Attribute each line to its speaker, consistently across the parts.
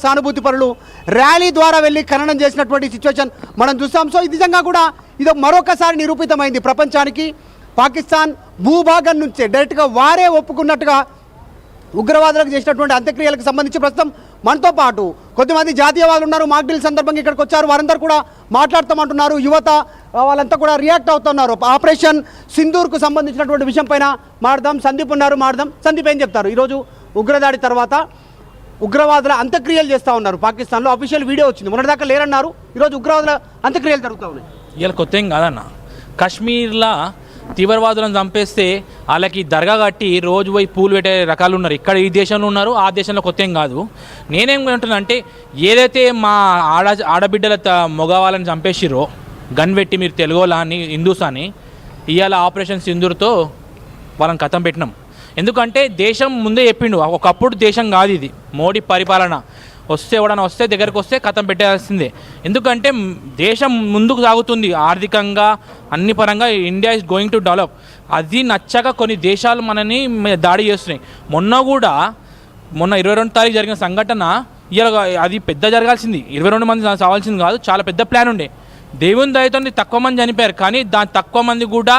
Speaker 1: సానుభూతి పరులు ర్యాలీ ద్వారా వెళ్ళి ఖననం చేసినటువంటి సిచ్యువేషన్ మనం చూస్తాం. సో ఇది నిజంగా కూడా ఇది మరొకసారి నిరూపితమైంది ప్రపంచానికి. పాకిస్తాన్ భూభాగం నుంచే డైరెక్ట్గా వారే ఒప్పుకున్నట్టుగా ఉగ్రవాదులకు చేసినటువంటి అంత్యక్రియలకు సంబంధించి ప్రస్తుతం మనతో పాటు కొద్దిమంది జాతీయవాదులు ఉన్నారు. మాక్ డ్రిల్ సందర్భంగా ఇక్కడికి వచ్చారు. వారందరూ కూడా మాట్లాడుతామంటున్నారు. యువత వాళ్ళంతా కూడా రియాక్ట్ అవుతున్నారు. ఆపరేషన్ సింధూర్కు సంబంధించినటువంటి విషయం పైన మాట్లాడదాం. సందీప్ ఉన్నారు, మాట్లాడదాం. సందీప్ ఏం చెప్తారు? ఈరోజు ఉగ్రదాడి తర్వాత ఉగ్రవాదుల అంత్యక్రియలు చేస్తూ ఉన్నారు. పాకిస్తాన్లో అఫీషియల్ వీడియో వచ్చింది. మొన్నటిదాకా లేరన్నారు. ఈరోజు ఉగ్రవాదుల అంత్యక్రియలు జరుగుతూ ఉన్నాయి.
Speaker 2: ఇలా కొత్త ఏం కాదన్న. కాశ్మీర్లో తీవ్రవాదులను చంపేస్తే వాళ్ళకి దర్గా కట్టి రోజు పోయి పూలు పెట్టే రకాలు ఉన్నారు. ఇక్కడ ఈ దేశంలో ఉన్నారు, ఆ దేశంలో కొత్త ఏం కాదు. నేనేం అంటున్నా అంటే ఏదైతే మా ఆడబిడ్డల మగవాళ్ళని చంపేసిరో గన్ పెట్టి మీరు తెలుగోలా అని హిందూస్ అని ఇవాళ ఆపరేషన్ సింధూర్తో వాళ్ళని కథం పెట్టినాం. ఎందుకంటే దేశం ముందే చెప్పిండు ఒకప్పుడు దేశం కాదు ఇది. మోడీ పరిపాలన వస్తే ఎవడన్నా వస్తే దగ్గరకు వస్తే కథం పెట్టాల్సిందే. ఎందుకంటే దేశం ముందుకు సాగుతుంది ఆర్థికంగా అన్ని పరంగా. India is going to develop. అది నచ్చక కొన్ని దేశాలు మనని దాడి చేస్తున్నాయి. మొన్న 22 తారీఖు జరిగిన సంఘటన ఇలా అది పెద్ద జరగాల్సింది. 22 మంది చావాల్సింది కాదు, చాలా పెద్ద ప్లాన్ ఉండే. దేవుని దయతో తక్కువ మంది చనిపోయారు, కానీ దాని తక్కువ మంది కూడా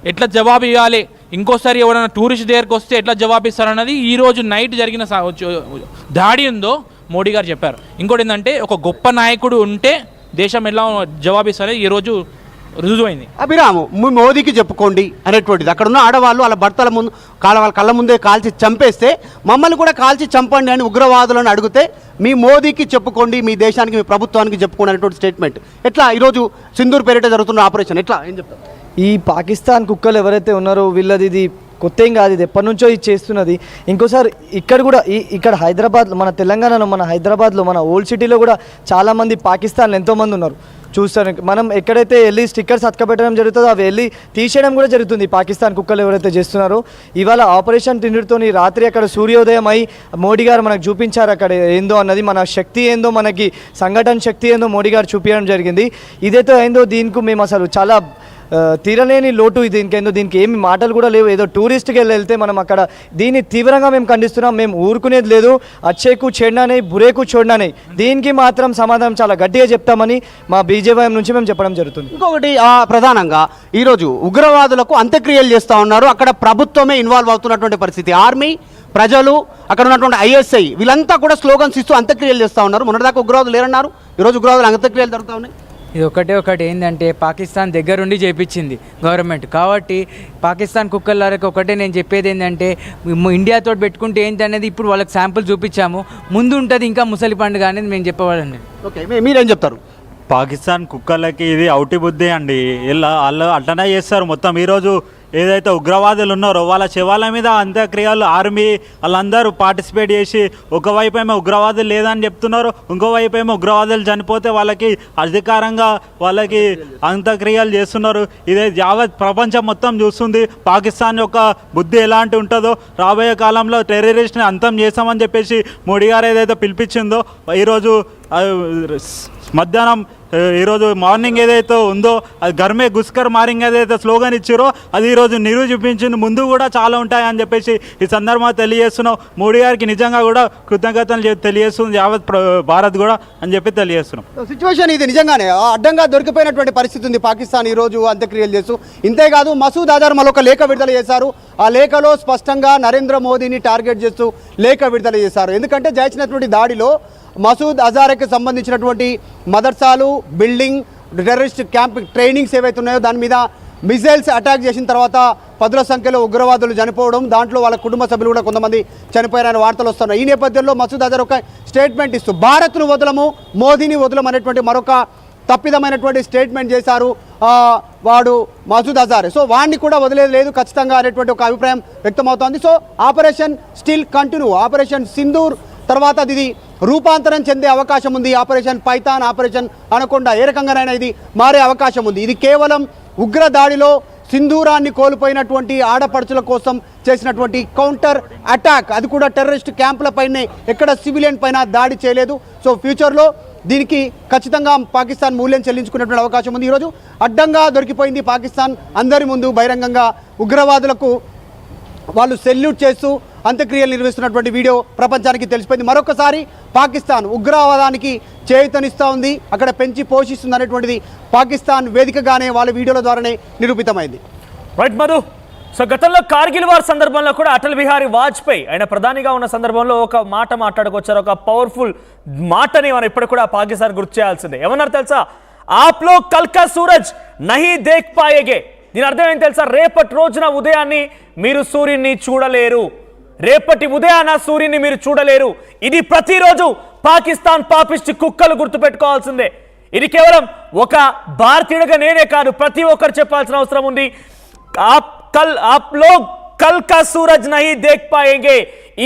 Speaker 2: ఎట్లా జవాబు ఇవ్వాలి, ఇంకోసారి ఎవరైనా టూరిస్ట్ దగ్గరికి వస్తే ఎట్లా జవాబు ఇస్తారన్నది ఈరోజు నైట్ జరిగిన దాడి ఉందో మోడీ గారు చెప్పారు. ఇంకోటి ఏంటంటే ఒక గొప్ప నాయకుడు ఉంటే దేశం ఎలా జవాబిస్తారని ఈరోజు రుజువైంది.
Speaker 1: అభిరాము మోదీకి చెప్పుకోండి అనేటువంటిది. అక్కడ ఉన్న ఆడవాళ్ళు వాళ్ళ భర్తల ముందు వాళ్ళ కళ్ళ ముందే కాల్చి చంపేస్తే మమ్మల్ని కూడా కాల్చి చంపండి అని ఉగ్రవాదులను అడిగితే మీ మోదీకి చెప్పుకోండి, మీ దేశానికి, మీ ప్రభుత్వానికి చెప్పుకోండి అనేటువంటి స్టేట్మెంట్. ఎట్లా ఈరోజు సింధూర్ పేరిట జరుగుతున్న ఆపరేషన్ ఎట్లా ఏం చెప్తారు?
Speaker 3: ఈ పాకిస్తాన్ కుక్కలు ఎవరైతే ఉన్నారో వీళ్ళది ఇది కొత్త ఏం కాదు, ఇది ఎప్పటి నుంచో ఇది చేస్తున్నది. ఇంకోసారి ఇక్కడ కూడా ఇక్కడ హైదరాబాద్లో, మన తెలంగాణలో, మన హైదరాబాద్లో, మన ఓల్డ్ సిటీలో కూడా చాలామంది పాకిస్తాన్లో ఎంతోమంది ఉన్నారు చూస్తారు. మనం ఎక్కడైతే వెళ్ళి స్టిక్కర్స్ అతకబెట్టడం జరుగుతుందో అవి వెళ్ళి తీసేయడం కూడా జరుగుతుంది. పాకిస్తాన్ కుక్కలు ఎవరైతే చేస్తున్నారో ఇవాళ ఆపరేషన్ టిండుతోని రాత్రి అక్కడ సూర్యోదయం అయి మోడీ గారు మనకు చూపించారు అక్కడ ఏందో అన్నది, మన శక్తి ఏందో, మనకి సంఘటన శక్తి ఏందో మోడీ గారు చూపించడం జరిగింది. ఇదైతే ఏందో దీనికి మేము అసలు చాలా తీరలేని లోటు. దీనికి ఏమి మాటలు కూడా లేవు. ఏదో టూరిస్ట్కి వెళ్తే మనం అక్కడ దీన్ని తీవ్రంగా మేము ఖండిస్తున్నాం. మేము ఊరుకునేది లేదు. అచ్చేకు చెడ్నానే బురేకు చూడనానే దీనికి మాత్రం సమాధానం చాలా గట్టిగా చెప్తామని మా బీజేపీ నుంచి మేము చెప్పడం జరుగుతుంది.
Speaker 1: ఇంకొకటి ప్రధానంగా ఈరోజు ఉగ్రవాదులకు అంత్యక్రియలు చేస్తూ ఉన్నారు. అక్కడ ప్రభుత్వమే ఇన్వాల్వ్ అవుతున్నటువంటి పరిస్థితి. ఆర్మీ, ప్రజలు, అక్కడ ఉన్నటువంటి ఐఎస్ఐ వీళ్ళంతా కూడా స్లోగన్స్ ఇస్తూ అంత్యక్రియలు చేస్తూ ఉన్నారు. మొన్నటిదాకా ఉగ్రవాదులు లేరన్నారు. ఈరోజు ఉగ్రవాదులు అంత్యక్రియలు జరుగుతూ ఉన్నాయి.
Speaker 4: ఇది ఒకటి ఏంటంటే పాకిస్తాన్ దగ్గరుండి చేయించింది గవర్నమెంట్. కాబట్టి పాకిస్తాన్ కుక్కలకి ఒకటే నేను చెప్పేది ఏంటంటే ఇండియాతో పెట్టుకుంటే ఏంటి అనేది ఇప్పుడు వాళ్ళకి శాంపుల్ చూపించాము. ముందు ఉంటుంది ఇంకా ముసలి పండుగ అనేది మేము చెప్పవాలండి.
Speaker 1: ఓకే, మీరేం చెప్తారు?
Speaker 5: పాకిస్తాన్ కుక్కలకి ఇది అవుటి బుద్ధి అండి. ఇలా వాళ్ళు అట్లనే చేస్తారు మొత్తం. ఈరోజు ఏదైతే ఉగ్రవాదులు ఉన్నారో వాళ్ళ శవాల మీద అంత్యక్రియలు ఆర్మీ వాళ్ళందరూ పార్టిసిపేట్ చేసి ఒకవైపు ఏమో ఉగ్రవాదులు లేదని చెప్తున్నారు, ఇంకోవైపు ఏమో ఉగ్రవాదులు చనిపోతే వాళ్ళకి అధికారంగా వాళ్ళకి అంత్యక్రియలు చేస్తున్నారు. ఇదే యావత్ ప్రపంచం మొత్తం చూస్తుంది పాకిస్తాన్ యొక్క బుద్ధి ఎలాంటి ఉంటుందో. రాబోయే కాలంలో టెర్రరిస్ట్ని అంతం చేస్తామని చెప్పేసి మోడీ గారు ఏదైతే పిలిపించిందో ఈరోజు మధ్యాహ్నం ఈరోజు మార్నింగ్ ఏదైతే ఉందో అది గర్మే గుస్కర్ మారింగ్ ఏదైతే స్లోగన్ ఇచ్చారో అది ఈరోజు నిరూపించింది. ముందు కూడా చాలా ఉంటాయని చెప్పేసి ఈ సందర్భంగా తెలియజేస్తున్నాం. మోడీ గారికి నిజంగా కూడా కృతజ్ఞతలు తెలియజేస్తుంది యావత్ భారత్ కూడా అని చెప్పి తెలియజేస్తున్నాం.
Speaker 1: సిచ్యువేషన్ ఇది నిజంగానే అడ్డంగా దొరికిపోయినటువంటి పరిస్థితి ఉంది పాకిస్తాన్ ఈరోజు అంత్యక్రియలు చేస్తూ. ఇంతేకాదు మసూద్ అజర్ మళ్ళీ ఒక లేఖ విడుదల చేశారు. ఆ లేఖలో స్పష్టంగా నరేంద్ర మోదీని టార్గెట్ చేస్తూ లేఖ విడుదల చేశారు. ఎందుకంటే జరిగినటువంటి దాడిలో మసూద్ అజార్కి సంబంధించినటువంటి మదర్సాలు, బిల్డింగ్, టెర్రరిస్ట్ క్యాంప్ ట్రైనింగ్స్ ఏవైతే ఉన్నాయో దాని మీద మిజైల్స్ అటాక్ చేసిన తర్వాత 10ల సంఖ్యలో ఉగ్రవాదులు చనిపోవడం, దాంట్లో వాళ్ళ కుటుంబ సభ్యులు కూడా కొంతమంది చనిపోయారనే వార్తలు వస్తున్నాయి. ఈ నేపథ్యంలో మసూద్ అజర్ ఒక స్టేట్మెంట్ ఇస్తూ భారత్ను వదలము, మోదీని వదలము అనేటువంటి మరొక తప్పిదమైనటువంటి స్టేట్మెంట్ చేశారు వాడు మసూద్ అజార్. సో వాడిని కూడా వదిలేదు లేదు ఖచ్చితంగా అనేటువంటి ఒక అభిప్రాయం వ్యక్తమవుతోంది. So operation still continue. Operation Sindoor తర్వాత ఇది రూపాంతరం చెందే అవకాశం ఉంది. ఆపరేషన్ పైథాన్, ఆపరేషన్ అనకొండ ఏ రకంగానైనా ఇది మారే అవకాశం ఉంది. ఇది కేవలం ఉగ్ర దాడిలో సింధూరాన్ని కోల్పోయినటువంటి ఆడపడుచుల కోసం చేసినటువంటి కౌంటర్ అటాక్. అది కూడా టెర్రరిస్ట్ క్యాంపులపైనే, ఎక్కడ సివిలియన్ పైన దాడి చేయలేదు. సో ఫ్యూచర్లో దీనికి ఖచ్చితంగా పాకిస్తాన్ మూల్యం చెల్లించుకునేటువంటి అవకాశం ఉంది. ఈరోజు అడ్డంగా దొరికిపోయింది పాకిస్తాన్ అందరి ముందు బహిరంగంగా ఉగ్రవాదులకు వాళ్ళు సెల్యూట్ చేస్తూ అంత్యక్రియలు నిర్వహిస్తున్నటువంటి వీడియో ప్రపంచానికి తెలిసిపోయింది. మరొకసారి పాకిస్తాన్ ఉగ్రవాదానికి చేయూతనిస్తూ ఉంది, అక్కడ పెంచి పోషిస్తుంది అనేటువంటిది పాకిస్తాన్ వేదికగానే వాళ్ళ వీడియోల ద్వారానే నిరూపితమైంది.
Speaker 6: రైట్ మధు. సో గతంలో కార్గిల్ వార్ సందర్భంలో కూడా అటల్ బిహారీ వాజ్పేయి ఆయన ప్రధానిగా ఉన్న సందర్భంలో ఒక మాట మాట్లాడుకొచ్చారు, ఒక పవర్ఫుల్ మాటని మనం ఇప్పుడు కూడా పాకిస్తాన్ గుర్తు చేయాల్సిందే. ఏమన్నారు తెలుసా? ఆప్ లోగ్ కల్ కా సూరజ్ నహీ దేఖ్ పాయేగే. దీని అర్థం ఏంటి తెలుసా? రేపటి రోజున ఉదయాన్ని మీరు సూర్యుని చూడలేరు, రేపటి ఉదయాన సూర్యుని మీరు చూడలేరు. ఇది ప్రతిరోజు పాకిస్తాన్ పాపిస్ట్ కుక్కలు గుర్తుపెట్టుకోవాల్సిందే. ఇది కేవలం ఒక భారతీయుడిగా నేనే కాదు, ప్రతి ఒక్కరు చెప్పాల్సిన అవసరం ఉంది. आप लोग कल का सूरज नहीं देख पाएंगे.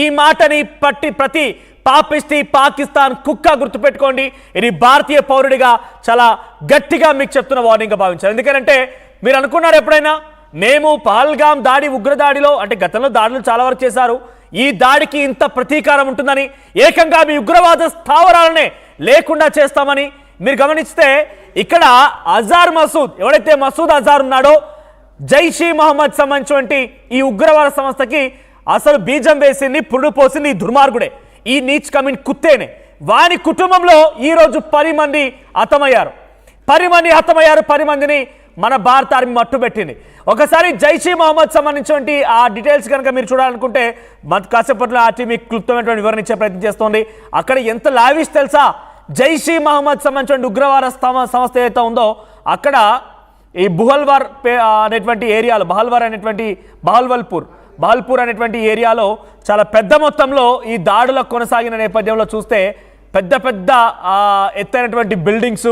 Speaker 6: ఈ మాటని పట్టి ప్రతి పాపిస్టి పాకిస్తాన్ కుక్క గుర్తుపెట్టుకోండి. ఇది భారతీయ పౌరుడిగా చాలా గట్టిగా మీకు చెప్తున్న వార్నింగ్గా భావించారు. ఎందుకంటే మీరు అనుకున్నారు ఎప్పుడైనా మేము పహల్గాం దాడి ఉగ్రదాడిలో, అంటే గతంలో దాడులు చాలా వరకు చేశారు, ఈ దాడికి ఇంత ప్రతీకారం ఉంటుందని, ఏకంగా మీ ఉగ్రవాద స్థావరాలనే లేకుండా చేస్తామని మీరు గమనిస్తే ఇక్కడ అజార్ మసూద్, ఎవడైతే మసూద్ అజార్ ఉన్నాడో జైషీ మహమ్మద్ సంబంధించినటువంటి ఈ ఉగ్రవాద సంస్థకి అసలు బీజం వేసింది, పురుడు పోసింది ఈ దుర్మార్గుడే, ఈ నీచ్ కమిన్ కుత్తేనే. వాని కుటుంబంలో ఈరోజు 10 మంది హతమయ్యారు. 10 మందిని మన భారత ఆర్మీ మట్టుబెట్టింది. ఒకసారి జైషీ మహమ్మద్ సంబంధించినటువంటి ఆ డీటెయిల్స్ కనుక మీరు చూడాలనుకుంటే కాసేపట్లో ఆ టీం మీకు క్లుప్తమైనటువంటి వివరణ ఇచ్చే ప్రయత్నం చేస్తోంది. అక్కడ ఎంత లావిష్ తెలుసా? జైషీ మహమ్మద్ సంబంధించిన ఉగ్రవాద సంస్థ ఏదైతే ఉందో అక్కడ ఈ బుహల్వార్ అనేటువంటి ఏరియాలో బహల్పూర్ అనేటువంటి ఏరియాలో చాలా పెద్ద మొత్తంలో ఈ దాడులకు కొనసాగిన నేపథ్యంలో చూస్తే పెద్ద ఎత్తైనటువంటి బిల్డింగ్స్,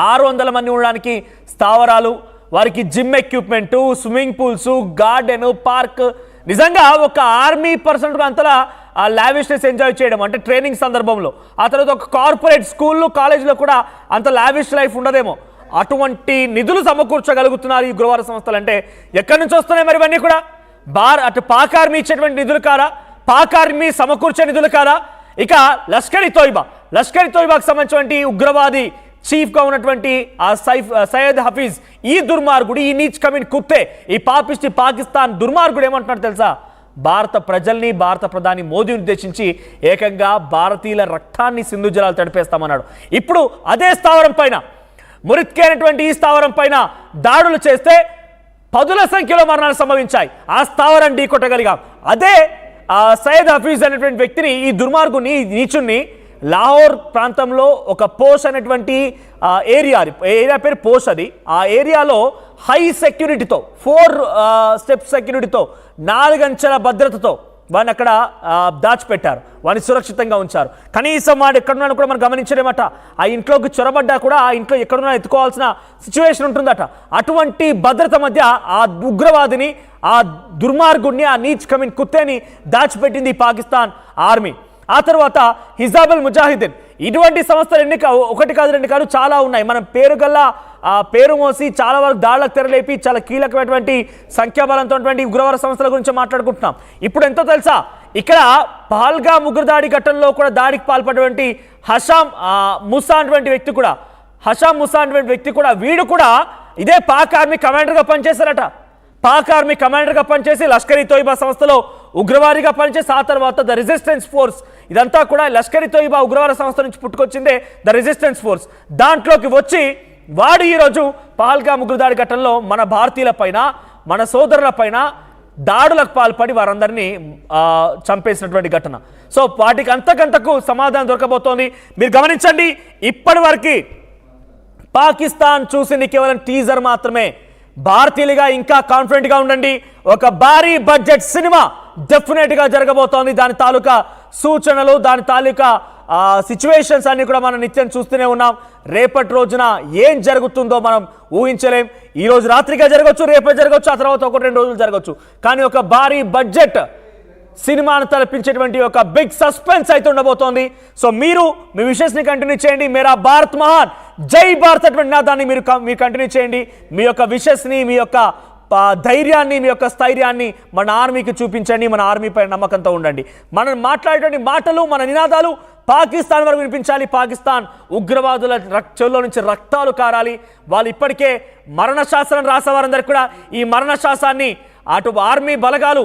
Speaker 6: 600 మంది ఉండడానికి స్థావరాలు, వారికి gym equipment, swimming pools, garden, park. నిజంగా ఒక ఆర్మీ పర్సన్ అంతలా ఆ లావిష్నెస్ ఎంజాయ్ చేయడం అంటే ట్రైనింగ్ సందర్భంలో, ఆ తర్వాత ఒక కార్పొరేట్ స్కూళ్ళు కాలేజీలో కూడా అంత లావిష్ లైఫ్ ఉండదేమో. అటువంటి నిధులు సమకూర్చగలుగుతున్నారు ఈ ఉగ్రవాద సంస్థలు. అంటే ఎక్కడి నుంచి వస్తున్నాయి మరి ఇవన్నీ కూడా? అటు పాక్ ఆర్మీ ఇచ్చేటువంటి నిధులు కాదా? పాక్ ఆర్మీ సమకూర్చే నిధులు కాదా? ఇక లష్కర్ ఇ తోయిబాకు సంబంధించినటువంటి ఉగ్రవాది చీఫ్గా ఉన్నటువంటి ఆ సయ్యద్ హఫీజ్, ఈ దుర్మార్గుడు, ఈ నీచ్ కమిన్ కుత్తే, ఈ పాపిస్టి పాకిస్తాన్ దుర్మార్గుడు ఏమంటున్నాడు తెలుసా? భారత ప్రజల్ని, భారత ప్రధాని మోదీని ఉద్దేశించి ఏకంగా భారతీయుల రక్తాన్ని సింధు జలాలు తడిపేస్తామన్నాడు. ఇప్పుడు అదే స్థావరం పైన, మురిత్కే అనేటువంటి ఈ స్థావరం పైన దాడులు చేస్తే 10ల సంఖ్యలో మరణాలు సంభవించాయి. ఆ స్థావరం ఢీకొట్టగలిగాం. అదే సయ్యద్ హఫీజ్ అనేటువంటి వ్యక్తిని, ఈ దుర్మార్గుని, నీచుని లాహోర్ ప్రాంతంలో ఒక పోష్ అనేటువంటి ఏరియా పేరు పోష్, అది ఆ ఏరియాలో హై సెక్యూరిటీతో 4 స్టెప్ సెక్యూరిటీతో 4 అంచెల భద్రతతో వాడిని అక్కడ దాచిపెట్టారు, వాడిని సురక్షితంగా ఉంచారు. కనీసం వాడు ఎక్కడున్నా కూడా మనం గమనించలేమట. ఆ ఇంట్లోకి చొరబడ్డా కూడా ఆ ఇంట్లో ఎక్కడున్నా ఎత్తుకోవాల్సిన సిచ్యువేషన్ ఉంటుందట. అటువంటి భద్రత మధ్య ఆ ఉగ్రవాదిని, ఆ దుర్మార్గుడిని, ఆ నీచ్ కమిన్ కుత్తేని దాచిపెట్టింది పాకిస్తాన్ ఆర్మీ. ఆ తర్వాత హిజాబుల్ ముజాహిదీన్, ఇటువంటి సంస్థలు ఒకటి కాదు, 2 కాదు, చాలా ఉన్నాయి. మనం పేరు మోసి చాలా వరకు దాడులకు తెరలేపి చాలా కీలకమైనటువంటి సంఖ్యాబలంతో ఉగ్రవాద సంస్థల గురించి మాట్లాడుకుంటున్నాం. ఇప్పుడు ఎంతో తెలుసా? ఇక్కడ పహల్గామ్ ఉగ్రదాడి ఘటనలో కూడా దాడికి పాల్పడినటువంటి హషామ్ ముసా అటువంటి వ్యక్తి కూడా వీడు కూడా ఇదే పాక్ ఆర్మీ కమాండర్గా పనిచేశారట. పాక్ ఆర్మీ కమాండర్గా పనిచేసి లష్కర్ ఇ తోయిబా సంస్థలో ఉగ్రవాదిగా పనిచేసి ఆ తర్వాత ద రెసిస్టెన్స్ ఫోర్స్, ఇదంతా కూడా లష్కర్ ఇ తోయిబా ఉగ్రవాద సంస్థ నుంచి పుట్టుకొచ్చిందే ద రెసిస్టెన్స్ ఫోర్స్. దాంట్లోకి వచ్చి వాడు ఈరోజు పహల్గామ్ ఉగ్రదాడి ఘటనలో మన భారతీయులపైన, మన సోదరులపైన దాడులకు పాల్పడి వారందరినీ చంపేసినటువంటి ఘటన. సో వాటికి అంతకంతకు సమాధానం దొరకబోతోంది. మీరు గమనించండి, ఇప్పటి వరకు పాకిస్తాన్ చూసింది కేవలం టీజర్ మాత్రమే. భారతీయులుగా ఇంకా కాన్ఫిడెంట్గా ఉండండి. ఒక భారీ బడ్జెట్ సినిమా డెఫినెట్గా జరగబోతోంది. దాని తాలూకా సూచనలు, దాని తాలూకా సిచ్యువేషన్స్ అన్ని కూడా మనం నిత్యం చూస్తూనే ఉన్నాం. రేపటి రోజున ఏం జరుగుతుందో మనం ఊహించలేం. ఈ రోజు రాత్రిగా జరగవచ్చు, రేపే జరగవచ్చు, ఆ తర్వాత 1-2 రోజులు జరగవచ్చు. కానీ ఒక భారీ బడ్జెట్ సినిమాను తలపించేటువంటి ఒక బిగ్ సస్పెన్స్ అయితే ఉండబోతోంది. సో మీరు మీ విషెస్ని కంటిన్యూ చేయండి. మేరా భారత్ మహాన్, జై భారత్ అటువంటి నినాదాన్ని మీరు కంటిన్యూ చేయండి. మీ యొక్క విషెస్ని, మీ యొక్క ధైర్యాన్ని, మీ యొక్క స్థైర్యాన్ని మన ఆర్మీకి చూపించండి. మన ఆర్మీపై నమ్మకంతో ఉండండి. మనం మాట్లాడేటువంటి మాటలు, మన నినాదాలు పాకిస్తాన్ వరకు వినిపించాలి. పాకిస్తాన్ ఉగ్రవాదుల చెవుల్లో నుంచి రక్తాలు కారాలి. వాళ్ళు ఇప్పటికే మరణ శాసనం రాసేవారందరికీ కూడా ఈ మరణ శాసనాన్ని అటు ఆర్మీ బలగాలు